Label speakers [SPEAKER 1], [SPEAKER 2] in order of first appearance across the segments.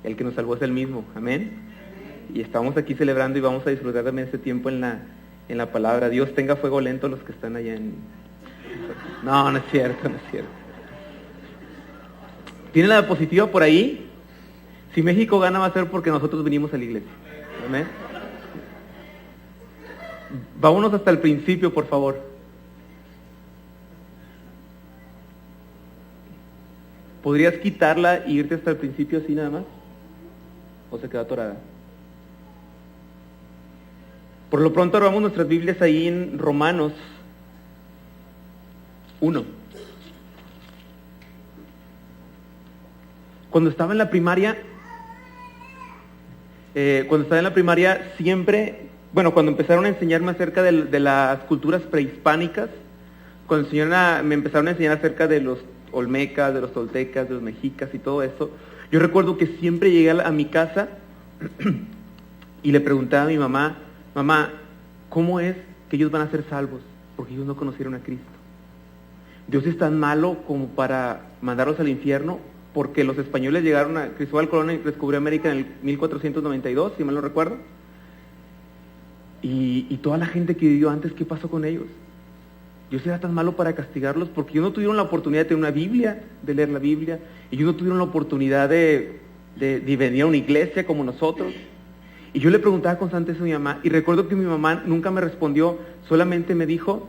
[SPEAKER 1] El que nos salvó es el mismo, amén. Y estamos aquí celebrando y vamos a disfrutar también este tiempo en la palabra. Dios tenga fuego lento los que están allá en... No, no es cierto, no es cierto. ¿Tiene la diapositiva por ahí? Si México gana va a ser porque nosotros venimos a la iglesia, amén. Vámonos hasta el principio, por favor. ¿Podrías quitarla e irte hasta el principio así nada más? ¿O se queda atorada? Por lo pronto abramos nuestras Biblias ahí en Romanos 1. Cuando estaba en la primaria, siempre, cuando empezaron a enseñarme acerca de las culturas prehispánicas, me empezaron a enseñar acerca de los olmecas, de los toltecas, de los mexicas y todo eso, yo recuerdo que siempre llegué a mi casa y le preguntaba a mi mamá, ¿cómo es que ellos van a ser salvos? Porque ellos no conocieron a Cristo. ¿Dios es tan malo como para mandarlos al infierno? Porque los españoles llegaron a Cristóbal Colón y descubrió América en el 1492, si mal no recuerdo. Y toda la gente que vivió antes, ¿qué pasó con ellos? Dios era tan malo para castigarlos porque ellos no tuvieron la oportunidad de tener una Biblia, de leer la Biblia, y ellos no tuvieron la oportunidad de venir a una iglesia como nosotros. Y yo le preguntaba constantemente a mi mamá, y recuerdo que mi mamá nunca me respondió, solamente me dijo,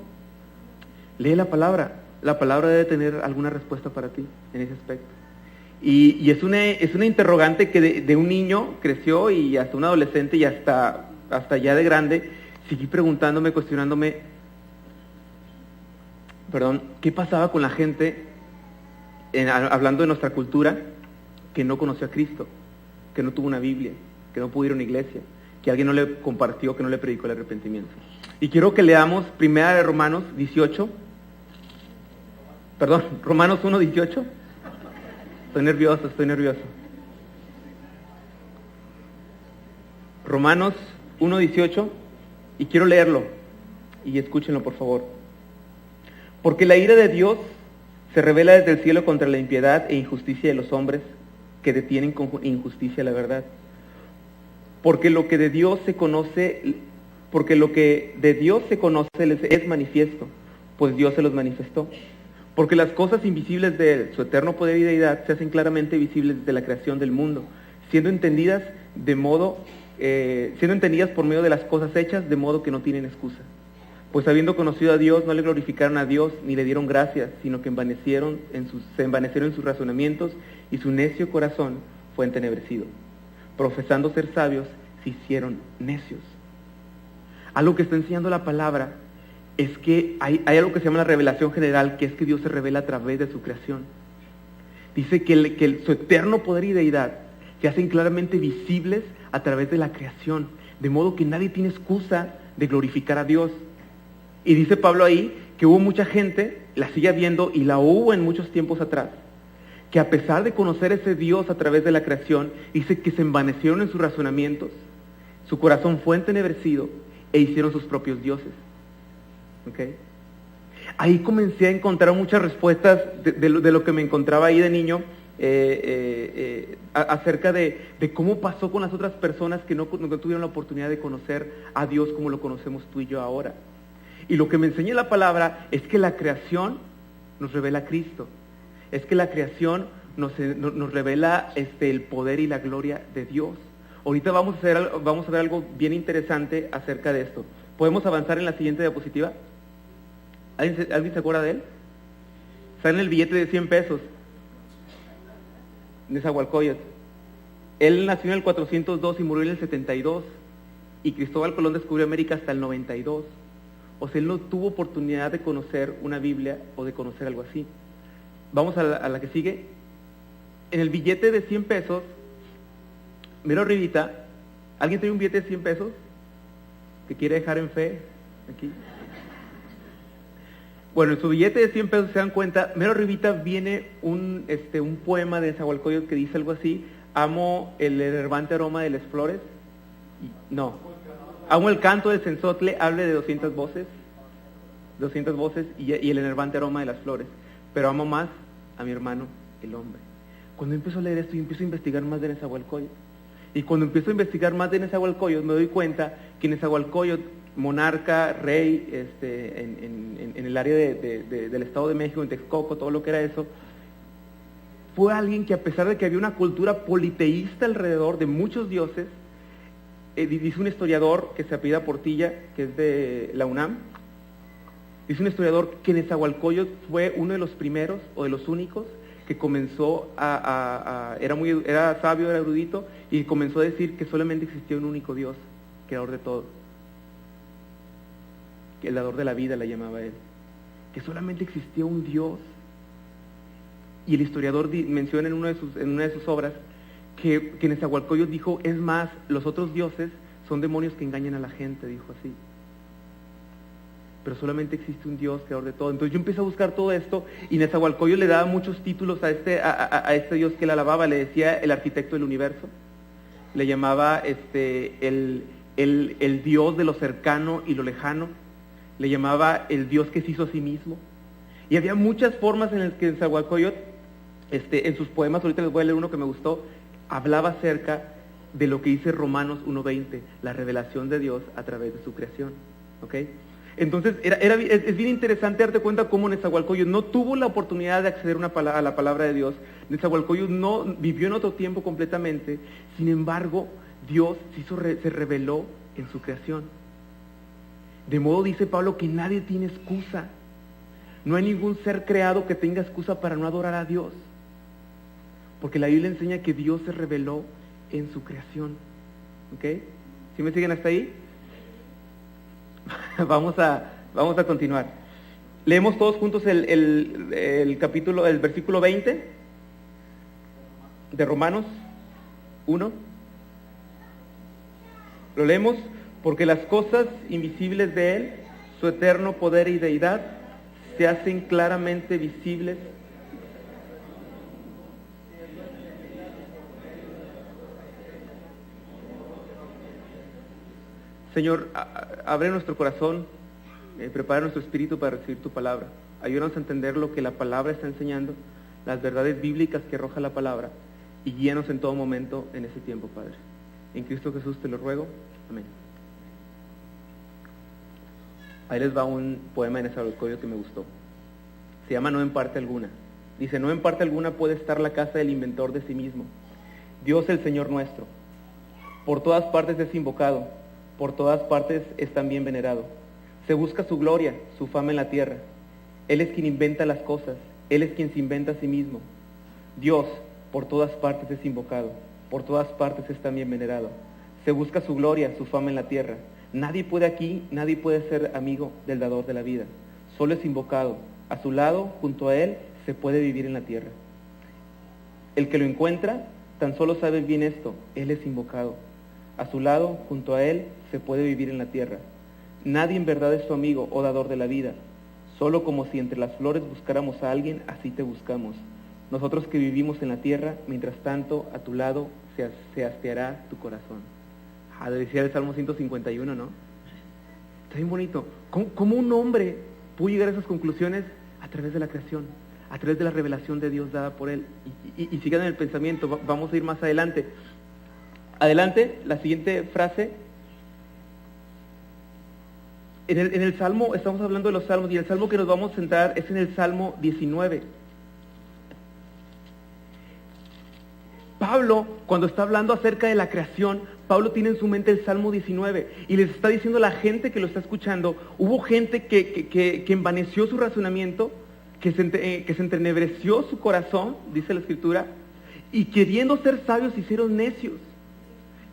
[SPEAKER 1] lee la palabra debe tener alguna respuesta para ti en ese aspecto. Y es una interrogante que de un niño creció y hasta un adolescente y hasta ya de grande, seguí preguntándome, cuestionándome, ¿qué pasaba con la gente, hablando de nuestra cultura, que no conoció a Cristo, que no tuvo una Biblia, que no pudo ir a una iglesia, que alguien no le compartió, que no le predicó el arrepentimiento? Y quiero que leamos primera de Romanos 1:18. Estoy nervioso. Romanos 1:18, y quiero leerlo, y escúchenlo por favor. Porque la ira de Dios se revela desde el cielo contra la impiedad e injusticia de los hombres que detienen con injusticia la verdad. Porque lo que de Dios se conoce les es manifiesto, pues Dios se los manifestó. Porque las cosas invisibles de Él, su eterno poder y deidad, se hacen claramente visibles desde la creación del mundo, siendo entendidas por medio de las cosas hechas, de modo que no tienen excusa. Pues habiendo conocido a Dios, no le glorificaron a Dios, ni le dieron gracias, sino que se envanecieron en sus razonamientos, y su necio corazón fue entenebrecido. Profesando ser sabios, se hicieron necios. Algo que está enseñando la palabra es que hay algo que se llama la revelación general, que es que Dios se revela a través de su creación. Dice que su eterno poder y deidad se hacen claramente visibles a través de la creación, de modo que nadie tiene excusa de glorificar a Dios. Y dice Pablo ahí que hubo mucha gente, la sigue viendo y la hubo en muchos tiempos atrás, que a pesar de conocer ese Dios a través de la creación, dice que se envanecieron en sus razonamientos, su corazón fue entenebrecido e hicieron sus propios dioses. ¿Okay? Ahí comencé a encontrar muchas respuestas de lo que me encontraba ahí de niño, acerca de cómo pasó con las otras personas que no tuvieron la oportunidad de conocer a Dios como lo conocemos tú y yo ahora. Y lo que me enseña la palabra es que la creación nos revela a Cristo. Es que la creación nos revela el poder y la gloria de Dios. Ahorita vamos a ver algo bien interesante acerca de esto. ¿Podemos avanzar en la siguiente diapositiva? ¿Alguien se acuerda de él? Sale en el billete de 100 pesos. Nezahualcóyotl. Él nació en el 402 y murió en el 72. Y Cristóbal Colón descubrió América hasta el 92. O sea, él no tuvo oportunidad de conocer una Biblia o de conocer algo así. Vamos a la que sigue. En el billete de 100 pesos, mero arribita, ¿alguien tiene un billete de 100 pesos? ¿Que quiere dejar en fe? Aquí. Bueno, en su billete de 100 pesos, se dan cuenta, mero arribita viene un poema de Nezahualcóyotl que dice algo así: amo el enervante aroma de las flores. No. Amo el canto del censotle, hable de 200 voces y el enervante aroma de las flores. Pero amo más a mi hermano, el hombre. Cuando empiezo a leer esto y empiezo a investigar más de Nezahualcóyotl. Y cuando empiezo a investigar más de Nezahualcóyotl, me doy cuenta que Nezahualcóyotl, monarca, rey, en el área del Estado de México, en Texcoco, todo lo que era eso, fue alguien que, a pesar de que había una cultura politeísta alrededor de muchos dioses, dice un historiador que se apellida Portilla, que es de la UNAM, dice un historiador que Nezahualcóyotl fue uno de los primeros o de los únicos que comenzó era sabio, era erudito, y comenzó a decir que solamente existía un único Dios, creador de todo, que el dador de la vida la llamaba él, que solamente existía un Dios. Y el historiador menciona en una de sus obras que Nezahualcóyotl dijo, es más, los otros dioses son demonios que engañan a la gente, dijo así. Pero solamente existe un Dios creador de todo. Entonces yo empecé a buscar todo esto, y Nezahualcóyotl le daba muchos títulos a este Dios que él alababa. Le decía el arquitecto del universo, le llamaba el Dios de lo cercano y lo lejano, le llamaba el Dios que se hizo a sí mismo. Y había muchas formas en las que Nezahualcóyotl, en sus poemas, ahorita les voy a leer uno que me gustó, hablaba acerca de lo que dice Romanos 1:20, la revelación de Dios a través de su creación. ¿Ok? Entonces, es bien interesante darte cuenta cómo Nezahualcóyotl no tuvo la oportunidad de acceder a la palabra de Dios. Nezahualcóyotl no vivió en otro tiempo completamente, sin embargo, Dios se reveló en su creación. De modo, dice Pablo, que nadie tiene excusa. No hay ningún ser creado que tenga excusa para no adorar a Dios, porque la Biblia enseña que Dios se reveló en su creación. ¿Ok? ¿Sí me siguen hasta ahí? Vamos a continuar. Leemos todos juntos el versículo 20 de Romanos 1. Lo leemos: porque las cosas invisibles de Él, su eterno poder y deidad, se hacen claramente visibles . Señor, abre nuestro corazón, prepara nuestro espíritu para recibir tu palabra. Ayúdanos a entender lo que la palabra está enseñando, las verdades bíblicas que arroja la palabra, y guíanos en todo momento en ese tiempo, Padre. En Cristo Jesús te lo ruego. Amén. Ahí les va un poema de Nezahualcóyotl que me gustó. Se llama No en parte alguna. Dice: no en parte alguna puede estar la casa del inventor de sí mismo, Dios el Señor nuestro. Por todas partes es invocado, por todas partes es también venerado. Se busca su gloria, su fama en la tierra. Él es quien inventa las cosas, Él es quien se inventa a sí mismo. Dios, por todas partes es invocado, por todas partes es también venerado. Se busca su gloria, su fama en la tierra. Nadie puede ser amigo del dador de la vida. Solo es invocado. A su lado, junto a Él, se puede vivir en la tierra. El que lo encuentra, tan solo sabe bien esto: Él es invocado. A su lado, junto a Él, se puede vivir en la tierra. Nadie en verdad es su amigo o dador de la vida. Solo como si entre las flores buscáramos a alguien, así te buscamos. Nosotros que vivimos en la tierra, mientras tanto, a tu lado se hastiará tu corazón. Decía el Salmo 151, ¿no? Está bien bonito. ¿Cómo un hombre pudo llegar a esas conclusiones? A través de la creación, a través de la revelación de Dios dada por Él. Y sigan en el pensamiento, vamos a ir más adelante. Adelante, la siguiente frase. En el Salmo, estamos hablando de los Salmos, y el Salmo que nos vamos a centrar es en el Salmo 19. Pablo, cuando está hablando acerca de la creación, Pablo tiene en su mente el Salmo 19, y les está diciendo a la gente que lo está escuchando, hubo gente que envaneció su razonamiento, que se entenebreció su corazón, dice la Escritura, y queriendo ser sabios se hicieron necios.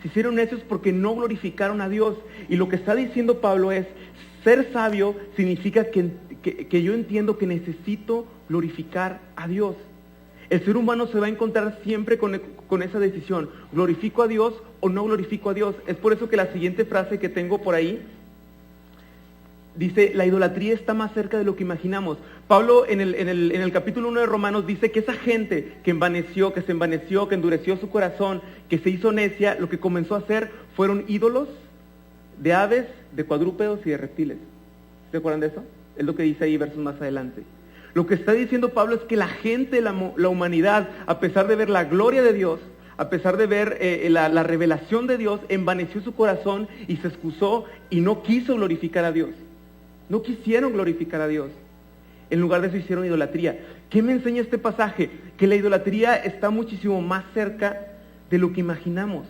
[SPEAKER 1] Se hicieron necios porque no glorificaron a Dios. Y lo que está diciendo Pablo es: ser sabio significa que yo entiendo que necesito glorificar a Dios. El ser humano se va a encontrar siempre con esa decisión: ¿glorifico a Dios o no glorifico a Dios? Es por eso que la siguiente frase que tengo por ahí dice: la idolatría está más cerca de lo que imaginamos. Pablo en el capítulo 1 de Romanos dice que esa gente que se envaneció, que endureció su corazón, que se hizo necia, lo que comenzó a hacer fueron ídolos de aves, de cuadrúpedos y de reptiles. ¿Se acuerdan de eso? Es lo que dice ahí versos más adelante. Lo que está diciendo Pablo es que la gente, la humanidad, a pesar de ver la gloria de Dios, a pesar de ver la revelación de Dios, envaneció su corazón y se excusó y no quiso glorificar a Dios. No quisieron glorificar a Dios. En lugar de eso hicieron idolatría. ¿Qué me enseña este pasaje? Que la idolatría está muchísimo más cerca de lo que imaginamos.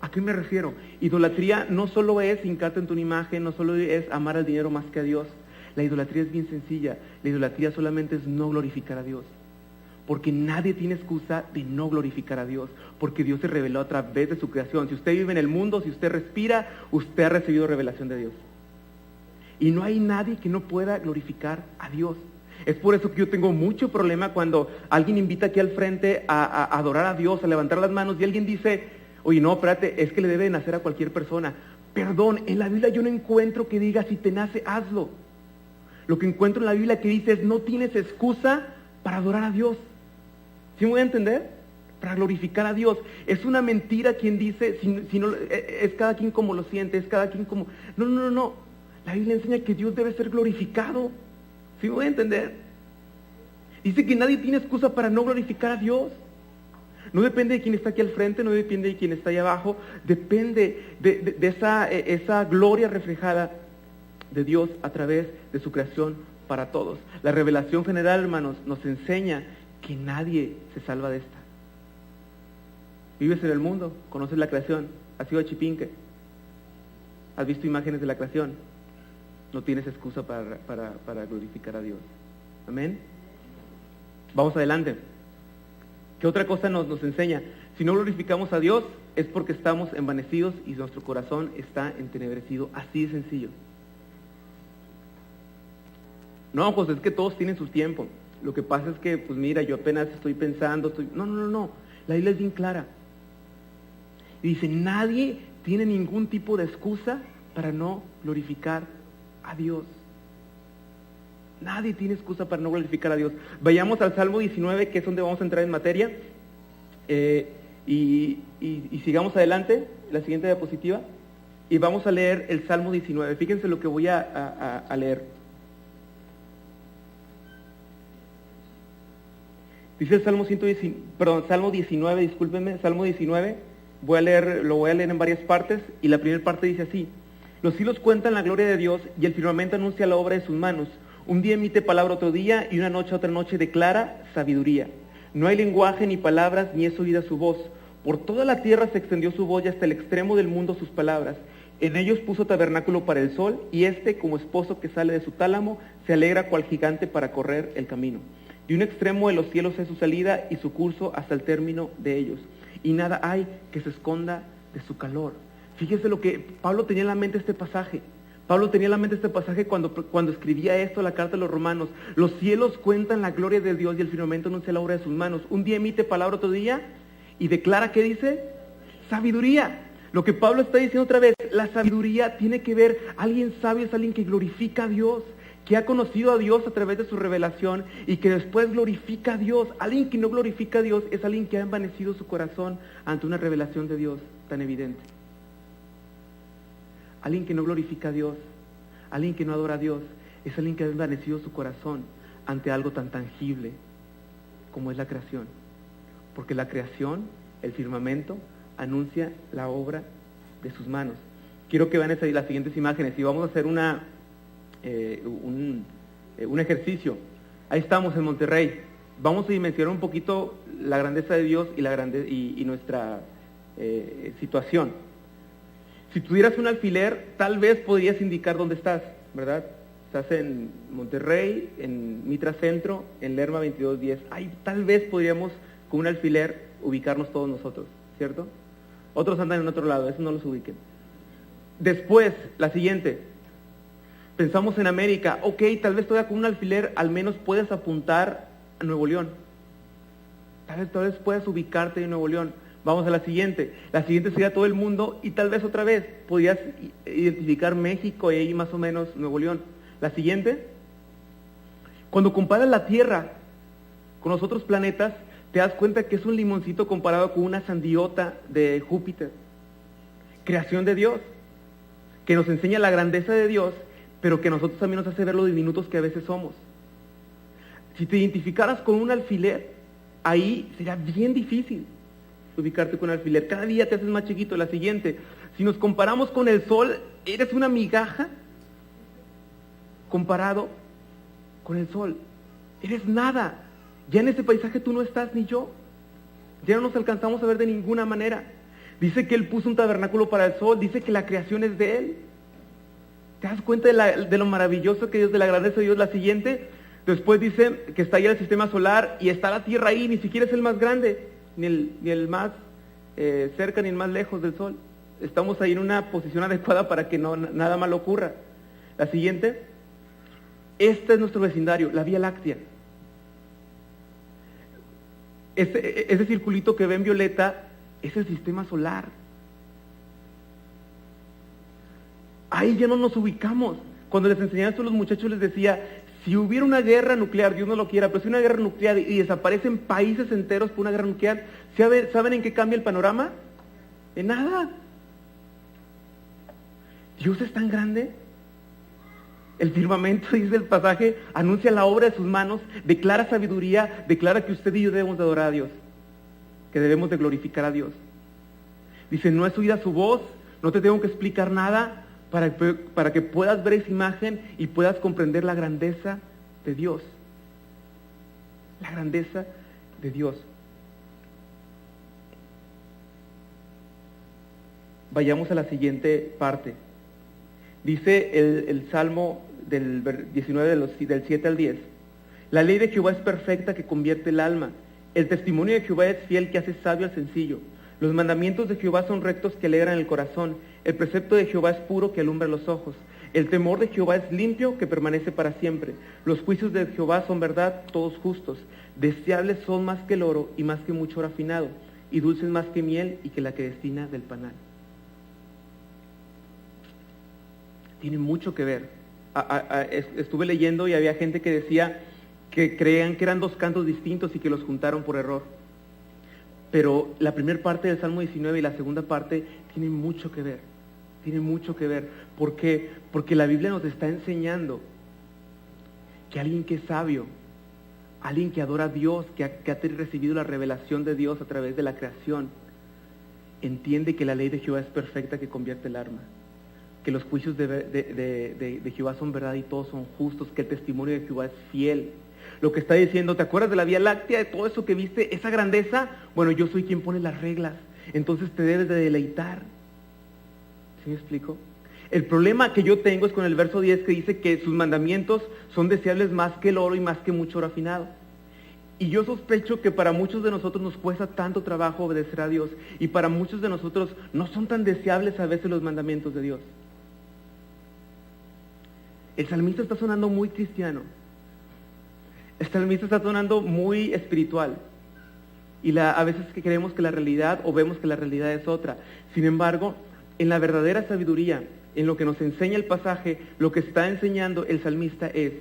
[SPEAKER 1] ¿A qué me refiero? Idolatría no solo es hincarte en tu imagen, no solo es amar al dinero más que a Dios. La idolatría es bien sencilla. La idolatría solamente es no glorificar a Dios. Porque nadie tiene excusa de no glorificar a Dios. Porque Dios se reveló a través de su creación. Si usted vive en el mundo, si usted respira, usted ha recibido revelación de Dios. Y no hay nadie que no pueda glorificar a Dios. Es por eso que yo tengo mucho problema cuando alguien invita aquí al frente a adorar a Dios, a levantar las manos, y alguien dice, oye, no, espérate, es que le debe nacer a cualquier persona. Perdón, en la Biblia yo no encuentro que diga, si te nace, hazlo. Lo que encuentro en la Biblia que dice es, no tienes excusa para adorar a Dios. ¿Sí me voy a entender? Para glorificar a Dios. Es una mentira quien dice, si no, es cada quien como lo siente, es cada quien como... No. La Biblia enseña que Dios debe ser glorificado. ¿Sí me voy a entender? Dice que nadie tiene excusa para no glorificar a Dios. No depende de quién está aquí al frente, no depende de quién está ahí abajo. Depende de esa gloria reflejada de Dios a través de su creación para todos. La revelación general, hermanos, nos enseña que nadie se salva de esta. Vives en el mundo, conoces la creación, has ido a Chipinque, has visto imágenes de la creación. No tienes excusa para glorificar a Dios. Amén. Vamos adelante. ¿Qué otra cosa nos enseña? Si no glorificamos a Dios es porque estamos envanecidos y nuestro corazón está entenebrecido. Así de sencillo. No, pues es que todos tienen su tiempo. Lo que pasa es que, pues mira, yo apenas estoy pensando. No. La Biblia es bien clara. Y dice, nadie tiene ningún tipo de excusa para no glorificar a Dios. Nadie tiene excusa para no glorificar a Dios. Vayamos al Salmo 19, que es donde vamos a entrar en materia, y sigamos adelante, la siguiente diapositiva, y vamos a leer el Salmo 19. Fíjense lo que voy a leer. Dice el Salmo 19, discúlpenme, Salmo 19, lo voy a leer en varias partes, y la primera parte dice así: los cielos cuentan la gloria de Dios, y el firmamento anuncia la obra de sus manos. Un día emite palabra otro día, y una noche otra noche declara sabiduría. No hay lenguaje ni palabras, ni es oída su voz. Por toda la tierra se extendió su voz, y hasta el extremo del mundo sus palabras. En ellos puso tabernáculo para el sol, y éste, como esposo que sale de su tálamo, se alegra cual gigante para correr el camino. De un extremo de los cielos es su salida, y su curso hasta el término de ellos. Y nada hay que se esconda de su calor. Fíjese lo que Pablo tenía en la mente este pasaje. Pablo tenía en la mente este pasaje cuando escribía esto, la carta a los romanos. Los cielos cuentan la gloria de Dios, y el firmamento anuncia la obra de sus manos. Un día emite palabra otro día, y declara, ¿qué dice? Sabiduría. Lo que Pablo está diciendo otra vez, la sabiduría tiene que ver, alguien sabio es alguien que glorifica a Dios, que ha conocido a Dios a través de su revelación y que después glorifica a Dios. Alguien que no glorifica a Dios es alguien que ha envanecido su corazón ante una revelación de Dios tan evidente. Alguien que no glorifica a Dios, alguien que no adora a Dios, es alguien que ha envanecido su corazón ante algo tan tangible como es la creación. Porque la creación, el firmamento, anuncia la obra de sus manos. Quiero que vean las siguientes imágenes y vamos a hacer un ejercicio. Ahí estamos en Monterrey. Vamos a dimensionar un poquito la grandeza de Dios y nuestra situación. Si tuvieras un alfiler, tal vez podrías indicar dónde estás, ¿verdad? Estás en Monterrey, en Mitra Centro, en Lerma 2210. Ahí tal vez podríamos con un alfiler ubicarnos todos nosotros, ¿cierto? Otros andan en otro lado, esos no los ubiquen. Después, la siguiente. Pensamos en América. Ok, tal vez todavía con un alfiler al menos puedes apuntar a Nuevo León. Tal vez puedas ubicarte en Nuevo León. Vamos a la siguiente. La siguiente sería todo el mundo y tal vez otra vez podrías identificar México y ahí más o menos Nuevo León. La siguiente. Cuando comparas la Tierra con los otros planetas, te das cuenta que es un limoncito comparado con una sandiota de Júpiter. Creación de Dios, que nos enseña la grandeza de Dios, pero que a nosotros también nos hace ver lo diminutos que a veces somos. Si te identificaras con un alfiler, ahí sería bien difícil ubicarte con un alfiler. Cada día te haces más chiquito. La siguiente, si nos comparamos con el sol, eres una migaja comparado con el sol. Eres nada. Ya en ese paisaje tú no estás ni yo. Ya no nos alcanzamos a ver de ninguna manera. Dice que Él puso un tabernáculo para el sol. Dice que la creación es de Él. ¿Te das cuenta de lo maravilloso que Dios, de la grandeza de Dios? La siguiente, después dice que está ahí el sistema solar y está la Tierra ahí. Ni siquiera es el más grande, ni el más cerca, ni el más lejos del sol. Estamos ahí en una posición adecuada para que nada malo ocurra. La siguiente, este es nuestro vecindario, la Vía Láctea. Ese circulito que ven violeta es el sistema solar. Ahí ya no nos ubicamos. Cuando les enseñaba esto a los muchachos les decía, si hubiera una guerra nuclear, Dios no lo quiera, pero si una guerra nuclear y desaparecen países enteros por una guerra nuclear, ¿saben en qué cambia el panorama? En nada. Dios es tan grande. El firmamento, dice el pasaje, anuncia la obra de sus manos, declara sabiduría, declara que usted y yo debemos de adorar a Dios, que debemos de glorificar a Dios. Dice, no es oída su voz, no te tengo que explicar nada para que puedas ver esa imagen y puedas comprender la grandeza de Dios. La grandeza de Dios. Vayamos a la siguiente parte. Dice el Salmo del 19, del 7 al 10. La ley de Jehová es perfecta que convierte el alma. El testimonio de Jehová es fiel que hace sabio al sencillo. Los mandamientos de Jehová son rectos que alegran el corazón. El precepto de Jehová es puro que alumbra los ojos. El temor de Jehová es limpio que permanece para siempre. Los juicios de Jehová son verdad, todos justos. Deseables son más que el oro y más que mucho oro afinado. Y dulces más que miel y que la que destina del panal. Tiene mucho que ver. Estuve leyendo y había gente que decía que creían que eran dos cantos distintos y que los juntaron por error. Pero la primera parte del Salmo 19 y la segunda parte tienen mucho que ver. Tienen mucho que ver. ¿Por qué? Porque la Biblia nos está enseñando que alguien que es sabio, alguien que adora a Dios, que ha recibido la revelación de Dios a través de la creación, entiende que la ley de Jehová es perfecta que convierte el alma. Que los juicios de Jehová son verdad y todos son justos, que el testimonio de Jehová es fiel. Lo que está diciendo, ¿te acuerdas de la Vía Láctea, de todo eso que viste, esa grandeza? Bueno, yo soy quien pone las reglas, entonces te debes de deleitar. ¿Sí me explico? El problema que yo tengo es con el verso 10 que dice que sus mandamientos son deseables más que el oro y más que mucho oro afinado. Y yo sospecho que para muchos de nosotros nos cuesta tanto trabajo obedecer a Dios y para muchos de nosotros no son tan deseables a veces los mandamientos de Dios. El salmista está sonando muy cristiano. El salmista está sonando muy espiritual. Y a veces que creemos que la realidad, o vemos que la realidad es otra. Sin embargo, en la verdadera sabiduría, en lo que nos enseña el pasaje, lo que está enseñando el salmista es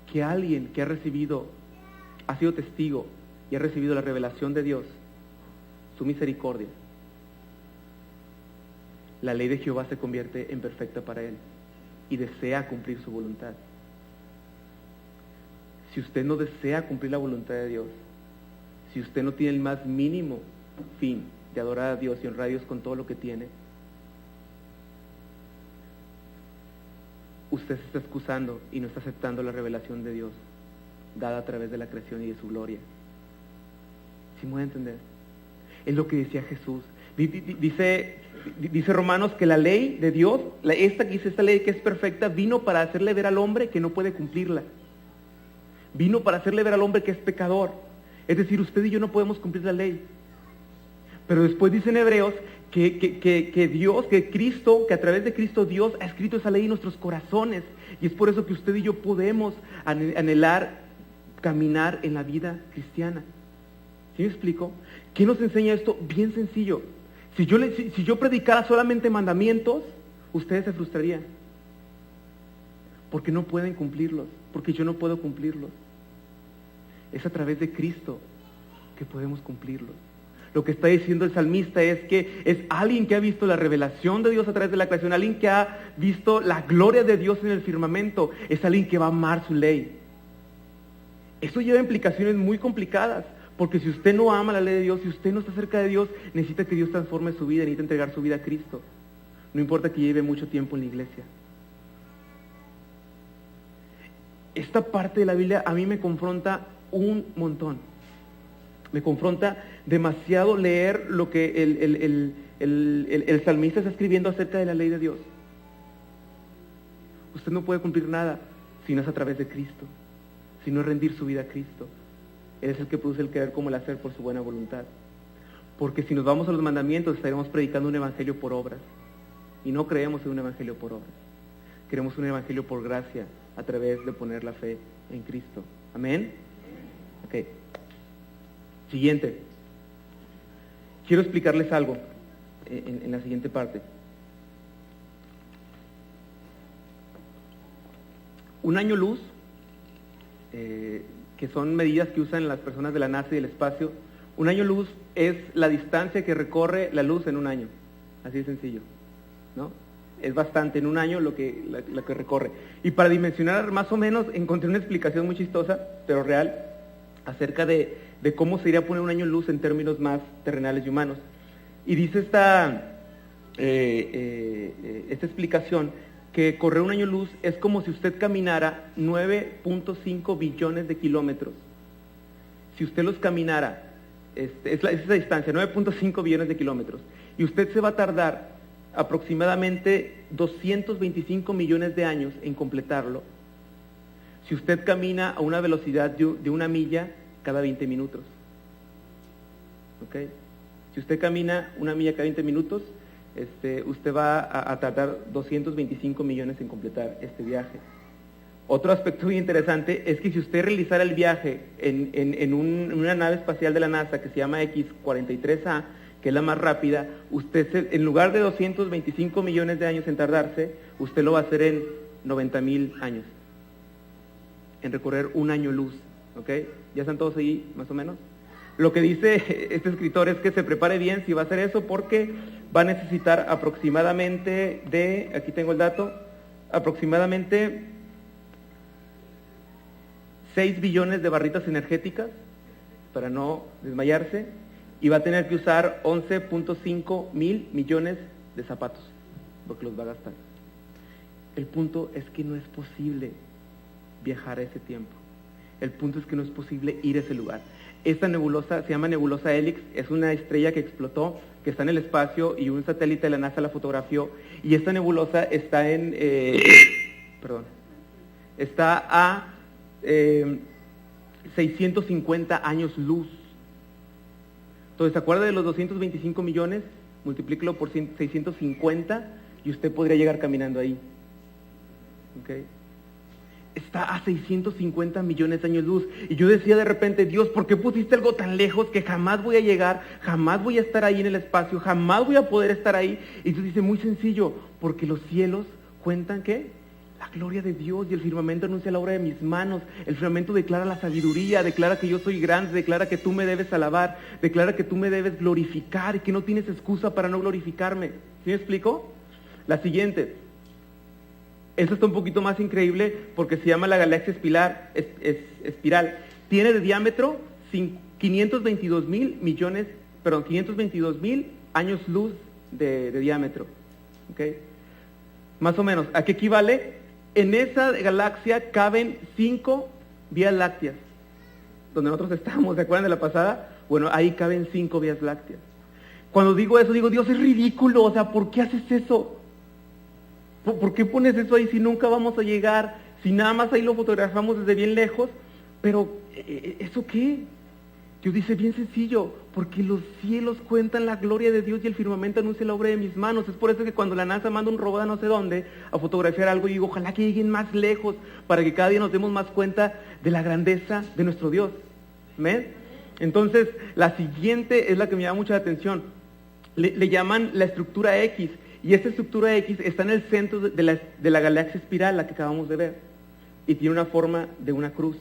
[SPEAKER 1] que alguien que ha sido testigo y ha recibido la revelación de Dios, su misericordia, la ley de Jehová se convierte en perfecta para él y desea cumplir su voluntad. Si usted no desea cumplir la voluntad de Dios, si usted no tiene el más mínimo fin de adorar a Dios y honrar a Dios con todo lo que tiene, usted se está excusando y no está aceptando la revelación de Dios dada a través de la creación y de su gloria. ¿Sí me voy a entender? Es lo que decía Jesús. Dice Romanos que la ley de Dios, esta ley que es perfecta, vino para hacerle ver al hombre que no puede cumplirla. Vino para hacerle ver al hombre que es pecador. Es decir, usted y yo no podemos cumplir la ley. Pero después dice en Hebreos que Dios, que Cristo, que a través de Cristo Dios ha escrito esa ley en nuestros corazones. Y es por eso que usted y yo podemos anhelar caminar en la vida cristiana. ¿Sí me explico? ¿Qué nos enseña esto? Bien sencillo. Si yo predicara solamente mandamientos, ustedes se frustrarían. Porque no pueden cumplirlos, porque yo no puedo cumplirlos. Es a través de Cristo que podemos cumplirlos. Lo que está diciendo el salmista es que es alguien que ha visto la revelación de Dios a través de la creación, alguien que ha visto la gloria de Dios en el firmamento, es alguien que va a amar su ley. Eso lleva implicaciones muy complicadas, porque si usted no ama la ley de Dios, si usted no está cerca de Dios, necesita que Dios transforme su vida, necesita entregar su vida a Cristo. No importa que lleve mucho tiempo en la iglesia. Esta parte de la Biblia a mí me confronta un montón. Me confronta demasiado leer lo que el salmista está escribiendo acerca de la ley de Dios. Usted no puede cumplir nada si no es a través de Cristo, si no es rendir su vida a Cristo. Él es el que produce el querer como el hacer por su buena voluntad. Porque si nos vamos a los mandamientos, estaremos predicando un evangelio por obras. Y no creemos en un evangelio por obras. Queremos un evangelio por gracia, a través de poner la fe en Cristo. ¿Amén? Ok. Siguiente. Quiero explicarles algo en la siguiente parte. Un año luz, que son medidas que usan las personas de la NASA y del espacio, un año luz es la distancia que recorre la luz en un año. Así de sencillo, ¿no? Es bastante en un año lo que recorre. Y para dimensionar más o menos, encontré una explicación muy chistosa, pero real, acerca de cómo se iría a poner un año luz en términos más terrenales y humanos. Y dice esta explicación que correr un año luz es como si usted caminara 9.5 billones de kilómetros. Si usted los caminara, es esa distancia, 9.5 billones de kilómetros, y usted se va a tardar aproximadamente 225 millones de años en completarlo, si usted camina a una velocidad de una milla cada 20 minutos. ¿Ok? Si usted camina una milla cada 20 minutos, usted va a tardar 225 millones en completar este viaje. Otro aspecto muy interesante es que si usted realizara el viaje en una nave espacial de la NASA que se llama X-43A, que es la más rápida, usted en lugar de 225 millones de años en tardarse, usted lo va a hacer en 90,000 años, en recorrer un año luz. ¿Ok? ¿Ya están todos ahí más o menos? Lo que dice este escritor es que se prepare bien si va a hacer eso, porque va a necesitar aproximadamente aquí tengo el dato, aproximadamente 6 billones de barritas energéticas para no desmayarse, y va a tener que usar 11.5 mil millones de zapatos, porque los va a gastar. El punto es que no es posible viajar a ese tiempo. El punto es que no es posible ir a ese lugar. Esta nebulosa se llama nebulosa Helix, es una estrella que explotó, que está en el espacio, y un satélite de la NASA la fotografió, y esta nebulosa está está a 650 años luz. Entonces, ¿se acuerda de los 225 millones? Multiplíquelo por 650 y usted podría llegar caminando ahí. ¿Ok? Está a 650 millones de años luz. Y yo decía de repente, Dios, ¿por qué pusiste algo tan lejos que jamás voy a llegar, jamás voy a estar ahí en el espacio, jamás voy a poder estar ahí? Y Dios dice, muy sencillo, porque los cielos cuentan, ¿qué? La gloria de Dios, y el firmamento anuncia la obra de mis manos. El firmamento declara la sabiduría, declara que yo soy grande, declara que tú me debes alabar, declara que tú me debes glorificar y que no tienes excusa para no glorificarme. ¿Sí me explico? La siguiente. Esto está un poquito más increíble porque se llama la galaxia espiral. Tiene de diámetro 522 mil años luz de diámetro. ¿Okay? Más o menos. ¿A qué equivale? En esa galaxia caben 5 vías lácteas. Donde nosotros estamos, ¿se acuerdan de la pasada? Bueno, ahí caben 5 vías lácteas. Cuando digo eso, digo, Dios, es ridículo. O sea, ¿por qué haces eso? ¿Por qué pones eso ahí si nunca vamos a llegar? Si nada más ahí lo fotografiamos desde bien lejos. Pero, ¿eso qué? Dios dice, bien sencillo, porque los cielos cuentan la gloria de Dios y el firmamento anuncia la obra de mis manos. Es por eso que cuando la NASA manda un robot a no sé dónde a fotografiar algo, yo digo, ojalá que lleguen más lejos, para que cada día nos demos más cuenta de la grandeza de nuestro Dios. ¿Ven? Entonces, la siguiente es la que me llama mucha la atención. Le llaman la estructura X. Y esta estructura X está en el centro de la galaxia espiral, la que acabamos de ver, y tiene una forma de una cruz.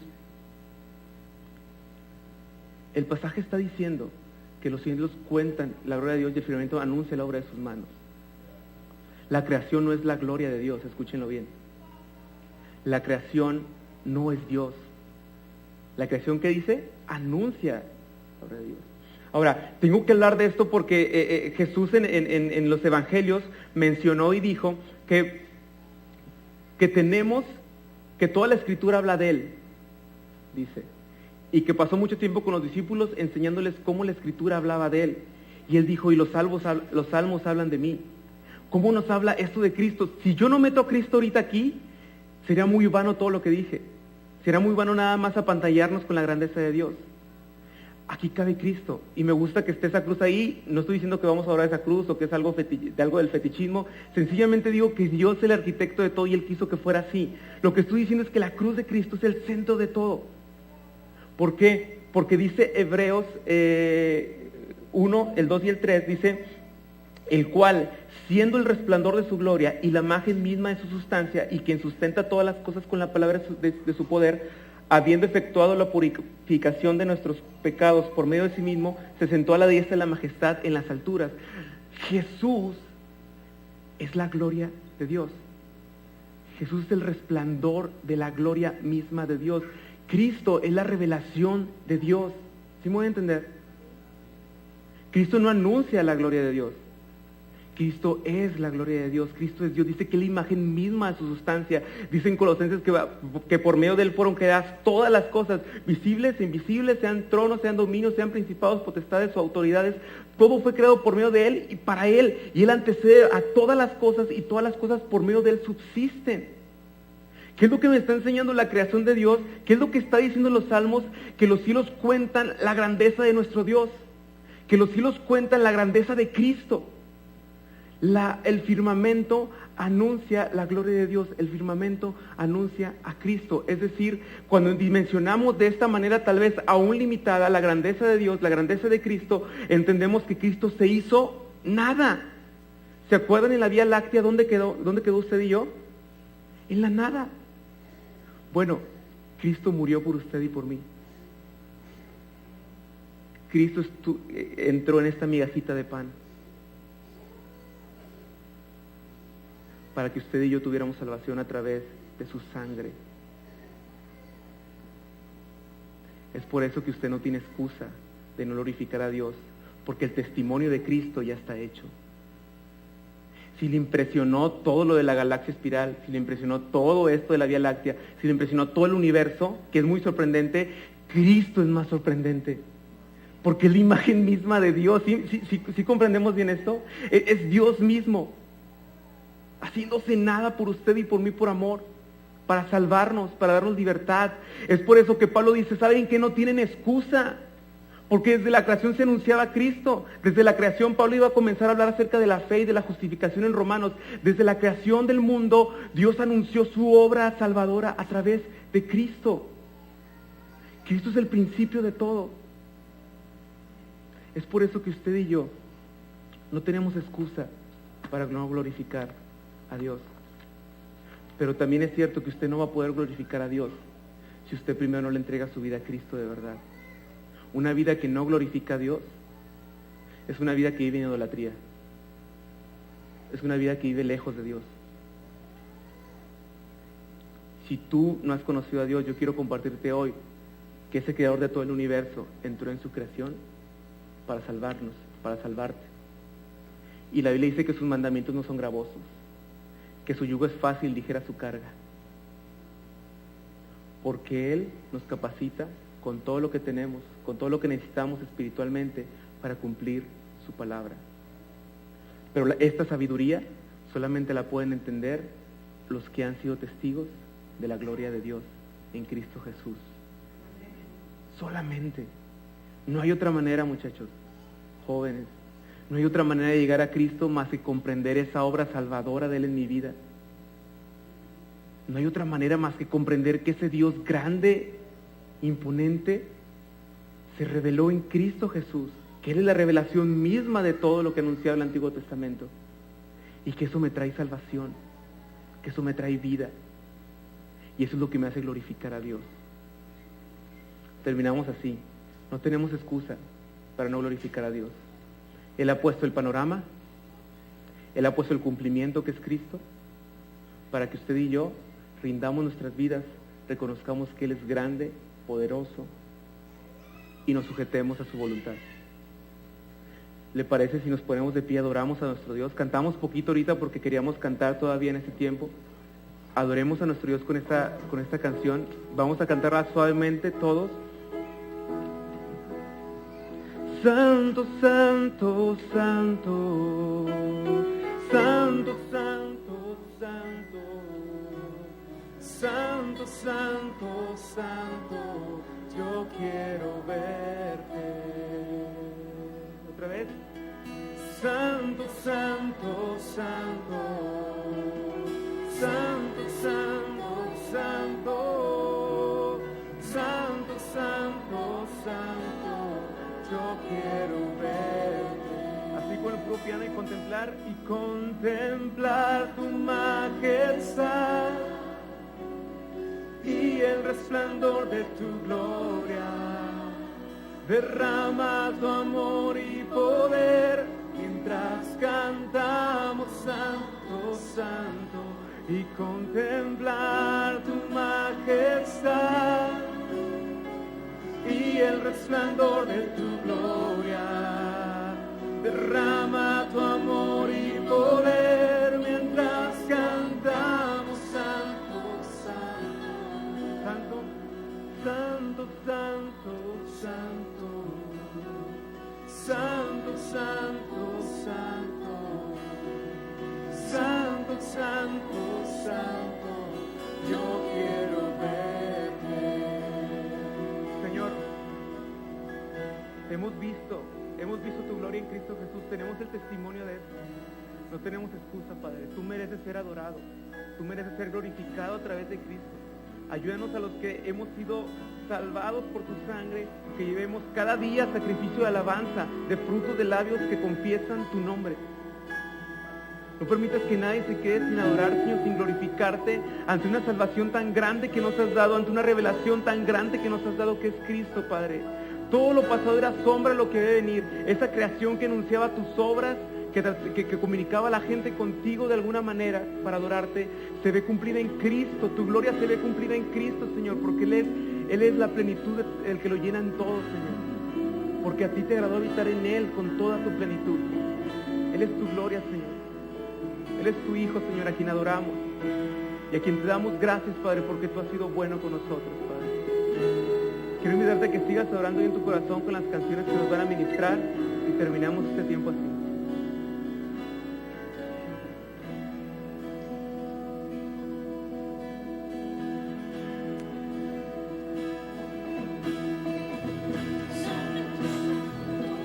[SPEAKER 1] El pasaje está diciendo que los cielos cuentan la gloria de Dios y el firmamento anuncia la obra de sus manos. La creación no es la gloria de Dios, escúchenlo bien. La creación no es Dios. La creación, ¿qué dice? Anuncia la gloria de Dios. Ahora, tengo que hablar de esto porque Jesús en los evangelios mencionó y dijo que toda la escritura habla de Él, dice, y que pasó mucho tiempo con los discípulos enseñándoles cómo la escritura hablaba de Él. Y Él dijo, y los salmos hablan de mí. ¿Cómo nos habla esto de Cristo? Si yo no meto a Cristo ahorita aquí, sería muy vano todo lo que dije. Será muy vano nada más apantallarnos con la grandeza de Dios. Aquí cabe Cristo, y me gusta que esté esa cruz ahí. No estoy diciendo que vamos a orar esa cruz o que es algo del fetichismo. Sencillamente digo que Dios es el arquitecto de todo y Él quiso que fuera así. Lo que estoy diciendo es que la cruz de Cristo es el centro de todo. ¿Por qué? Porque dice Hebreos 1, el 2 y el 3, dice, el cual, siendo el resplandor de su gloria y la imagen misma de su sustancia, y quien sustenta todas las cosas con la palabra de su poder, habiendo efectuado la purificación de nuestros pecados por medio de sí mismo, se sentó a la diestra de la majestad en las alturas. Jesús es la gloria de Dios. Jesús es el resplandor de la gloria misma de Dios. Cristo es la revelación de Dios. ¿Sí me voy a entender? Cristo no anuncia la gloria de Dios. Cristo es la gloria de Dios. Cristo es Dios. Dice que es la imagen misma de su sustancia. Dice en Colosenses que por medio de Él fueron creadas todas las cosas, visibles e invisibles, sean tronos, sean dominios, sean principados, potestades o autoridades. Todo fue creado por medio de Él y para Él. Y Él antecede a todas las cosas, y todas las cosas por medio de Él subsisten. ¿Qué es lo que me está enseñando la creación de Dios? ¿Qué es lo que está diciendo los salmos? Que los cielos cuentan la grandeza de nuestro Dios. Que los cielos cuentan la grandeza de Cristo. El firmamento anuncia la gloria de Dios. El firmamento anuncia a Cristo. Es decir, cuando dimensionamos de esta manera tal vez aún limitada la grandeza de Dios, la grandeza de Cristo, entendemos que Cristo se hizo nada. ¿Se acuerdan en la Vía Láctea dónde quedó usted y yo? En la nada. Bueno, Cristo murió por usted y por mí. Cristo entró en esta migajita de pan para que usted y yo tuviéramos salvación a través de su sangre. Es por eso que usted no tiene excusa de no glorificar a Dios, porque el testimonio de Cristo ya está hecho. Si le impresionó todo lo de la galaxia espiral, si le impresionó todo esto de la Vía Láctea, si le impresionó todo el universo, que es muy sorprendente, Cristo es más sorprendente, porque es la imagen misma de Dios. ¿Sí comprendemos bien esto? Es Dios mismo, haciéndose nada por usted y por mí por amor, para salvarnos, para darnos libertad. Es por eso que Pablo dice, ¿saben qué? No tienen excusa, porque desde la creación se anunciaba a Cristo. Desde la creación Pablo iba a comenzar a hablar acerca de la fe y de la justificación en Romanos. Desde la creación del mundo, Dios anunció su obra salvadora a través de Cristo. Cristo es el principio de todo. Es por eso que usted y yo no tenemos excusa para no glorificar a Dios. Pero también es cierto que usted no va a poder glorificar a Dios si usted primero no le entrega su vida a Cristo de verdad. Una vida que no glorifica a Dios es una vida que vive en idolatría. Es una vida que vive lejos de Dios. Si tú no has conocido a Dios, yo quiero compartirte hoy que ese creador de todo el universo entró en su creación para salvarnos, para salvarte. Y la Biblia dice que sus mandamientos no son gravosos, que su yugo es fácil, ligera su carga. Porque Él nos capacita con todo lo que tenemos, con todo lo que necesitamos espiritualmente para cumplir su palabra. Pero esta sabiduría solamente la pueden entender los que han sido testigos de la gloria de Dios en Cristo Jesús. Solamente. No hay otra manera, muchachos, jóvenes. No hay otra manera de llegar a Cristo más que comprender esa obra salvadora de Él en mi vida. No hay otra manera más que comprender que ese Dios grande, imponente, se reveló en Cristo Jesús, que Él es la revelación misma de todo lo que anunciaba el Antiguo Testamento, y que eso me trae salvación, que eso me trae vida, y eso es lo que me hace glorificar a Dios. Terminamos así. No tenemos excusa para no glorificar a Dios. Él ha puesto el panorama, Él ha puesto el cumplimiento que es Cristo, para que usted y yo rindamos nuestras vidas, reconozcamos que Él es grande poderoso y nos sujetemos a su voluntad. ¿Le parece si nos ponemos de pie, adoramos a nuestro Dios? Cantamos poquito ahorita porque queríamos cantar todavía en este tiempo. Adoremos a nuestro Dios con esta canción. Vamos a cantarla suavemente todos. Santo, santo, santo, santo, santo, santo, santo, santo, santo, yo quiero verte. Otra vez. Santo, santo, santo, santo, santo, santo, santo, santo, santo, yo quiero verte. Así con el puro piano y contemplar tu majestad y el resplandor de tu gloria. Derrama tu amor y poder mientras cantamos santo, santo, y contemplar tu majestad y el resplandor de tu gloria. Derrama tu amor y poder mientras cantamos santo, santo, santo, santo, santo, santo, santo, santo, santo, santo, santo, yo quiero verte. Señor, hemos visto tu gloria en Cristo Jesús, tenemos el testimonio de esto. No tenemos excusa, Padre. Tú mereces ser adorado, tú mereces ser glorificado a través de Cristo. Ayúdanos a los que hemos sido salvados por tu sangre, que llevemos cada día sacrificio de alabanza, de frutos de labios que confiesan tu nombre. No permitas que nadie se quede sin adorar, Señor, sin glorificarte ante una salvación tan grande que nos has dado, ante una revelación tan grande que nos has dado, que es Cristo, Padre. Todo lo pasado era sombra de lo que debe venir. Esa creación que anunciaba tus obras, que comunicaba a la gente contigo de alguna manera para adorarte, se ve cumplida en Cristo. Tu gloria se ve cumplida en Cristo, Señor, porque Él es la plenitud, el que lo llena en todo, Señor. Porque a ti te agradó habitar en Él con toda tu plenitud. Él es tu gloria, Señor. Él es tu Hijo, Señor, a quien adoramos y a quien te damos gracias, Padre, porque tú has sido bueno con nosotros, Padre. Quiero invitarte a que sigas adorando en tu corazón con las canciones que nos van a ministrar y terminamos este tiempo así.